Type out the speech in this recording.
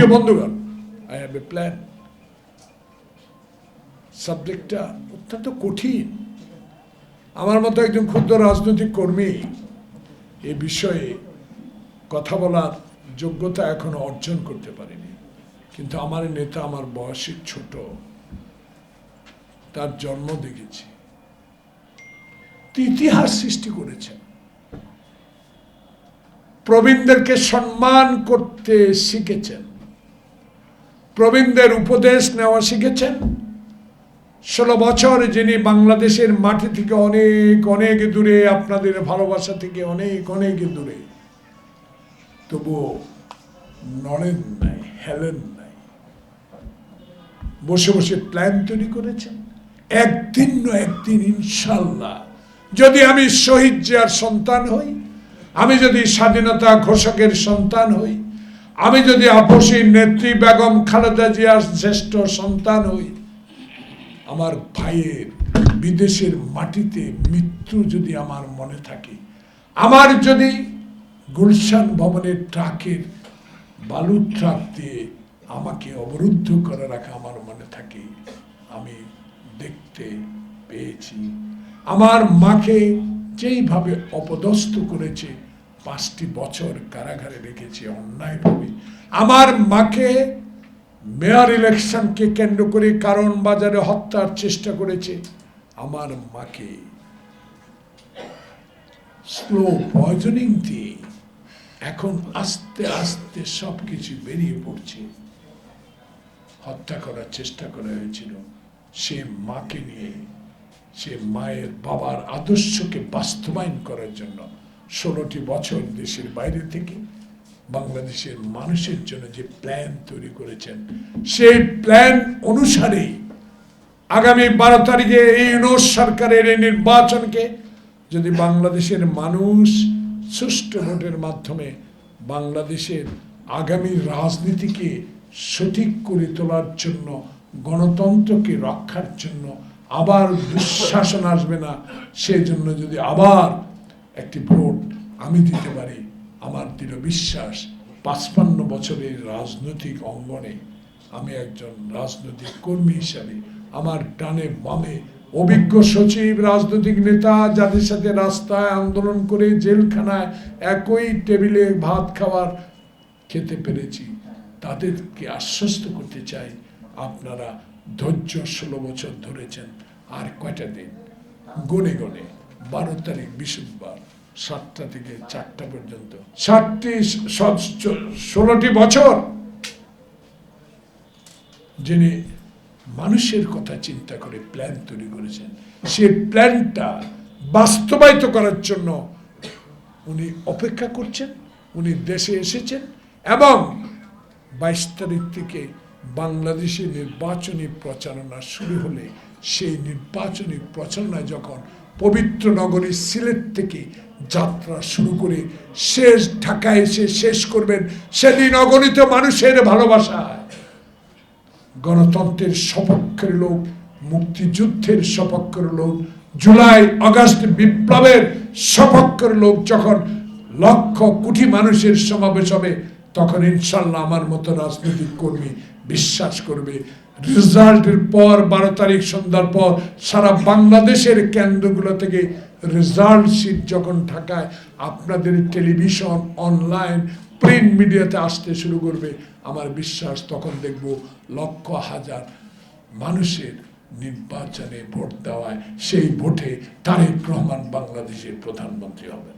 প্রিয় বন্ধুগণ, I have a plan. সাবজেক্টটা অত্যন্ত কঠিন। আমার মতো একজন ক্ষুদ্র রাজনৈতিক কর্মী এ বিষয়ে কথা বলার যোগ্যতা এখনো অর্জন করতে পারিনি, কিন্তু আমার নেতা আমার বয়সে ছোট, তার জন্ম দেখেছি, ইতিহাস সৃষ্টি করেছেন, প্রবীণদেরকে সম্মান করতে শিখেছেন, প্রবীণদের উপদেশ নেওয়া শিখেছেন। 16 বছর যিনি বাংলাদেশের মাটি থেকে অনেক অনেক দূরে, আপনাদের ভালোবাসা থেকে অনেক অনেক দূরে, তবুও নড়েন নাই, হেলেন নাই, বসে বসে প্ল্যান তৈরি করেছেন। একদিন না একদিন ইনশাল্লাহ, যদি আমি শহীদ জিয়ার সন্তান হই, আমি যদি স্বাধীনতা ঘোষকের সন্তান হই, আমি যদি আপসী নেত্রী বেগম খালেদা জিয়ার জ্যেষ্ঠ সন্তান হই, আমার ভাইয়ের বিদেশের মাটিতে মৃত্যু যদি আমার মনে থাকে, আমার যদি গুলশান ভবনের ট্রাকের বালু ট্রাক দিয়ে আমাকে অবরুদ্ধ করে রাখা আমার মনে থাকে, আমি দেখতে পেয়েছি আমার মাকে যেইভাবে অপদস্থ করেছে, 5টি বছর কারাগারে রেখেছে অন্যায়ভাবে। আমার মাকে মেয়র ইলেকশনকে কেন্দ্র করে কারণ বাজারে হত্যার চেষ্টা করেছে। আমার মাকে স্লো পয়জনিং দিয়ে এখন আস্তে আস্তে সবকিছু বেরিয়ে পড়ছে। হত্যা করার চেষ্টা করা হয়েছিল। সে মাকে নিয়ে, সে মায়ের বাবার আদর্শকে বাস্তবায়ন করার জন্য 16টি বছর দেশের বাইরে থেকে বাংলাদেশের মানুষের জন্য যে প্ল্যান তৈরি করেছেন, সেই প্ল্যান অনুসারে আগামী 12 তারিখে এই ইউনূস সরকারের এই নির্বাচনকে যদি বাংলাদেশের মানুষ সুষ্ঠু ভোটের মাধ্যমে বাংলাদেশের আগামী রাজনীতিকে সঠিক করে তোলার জন্য, গণতন্ত্রকে রক্ষার জন্য, আবার দুঃশাসন আসবে না, সেজন্য যদি আবার একটি ভোট আমি দিতে পারি, আমার দৃঢ় বিশ্বাস 55 বছরের রাজনৈতিক অঙ্গনে আমি একজন রাজনৈতিক কর্মী হিসাবে আমার ডানে বামে অভিজ্ঞ সচিব, রাজনৈতিক নেতা, যাদের সাথে রাস্তায় আন্দোলন করে জেলখানায় একই টেবিলে ভাত খেতে পেরেছি, তাদেরকে আশ্বস্ত করতে চাই, আপনারা ধৈর্য 16 বছর ধরেছেন, আর কয়টা দিন গনে গনে 12 তারিখ বৃহস্পতিবার 7টা থেকে 4টা পর্যন্ত 16টি বছর যিনি মানুষের কথা চিন্তা করে প্ল্যান তৈরি করেছেন, সেই প্ল্যানটা বাস্তবায়িত করার জন্য উনি অপেক্ষা করছেন। উনি দেশে এসেছেন এবং 22 তারিখ থেকে বাংলাদেশে নির্বাচনী প্রচারণা শুরু হলে, সেই নির্বাচনী প্রচারণা যখন পবিত্র নগরী সিলেট থেকে যাত্রা শুরু করে শেষ ঢাকায় এসে শেষ করবেন, সেদিন অগণিত মানুষের ভালোবাসা, গণতন্ত্রের সপক্ষের লোক, মুক্তিযুদ্ধের সপক্ষের লোক, জুলাই আগস্ট বিপ্লবের সপক্ষের লোক যখন লক্ষ কোটি মানুষের সমাবেশ হবে, তখন ইনশাল্লাহ আমার মতো রাজনৈতিক কর্মী বিশ্বাস করবে, রেজাল্টের পর 12 তারিখ সন্ধ্যার পর সারা বাংলাদেশের কেন্দ্রগুলো থেকে রেজাল্ট শিট যখন ঢাকায় আপনাদের টেলিভিশন, অনলাইন, প্রিন্ট মিডিয়াতে আসতে শুরু করবে, আমার বিশ্বাস তখন দেখব লক্ষ হাজার মানুষের নির্বাচনে ভোট দেওয়ায় সেই ভোটে তারেক রহমান বাংলাদেশের প্রধানমন্ত্রী হবেন।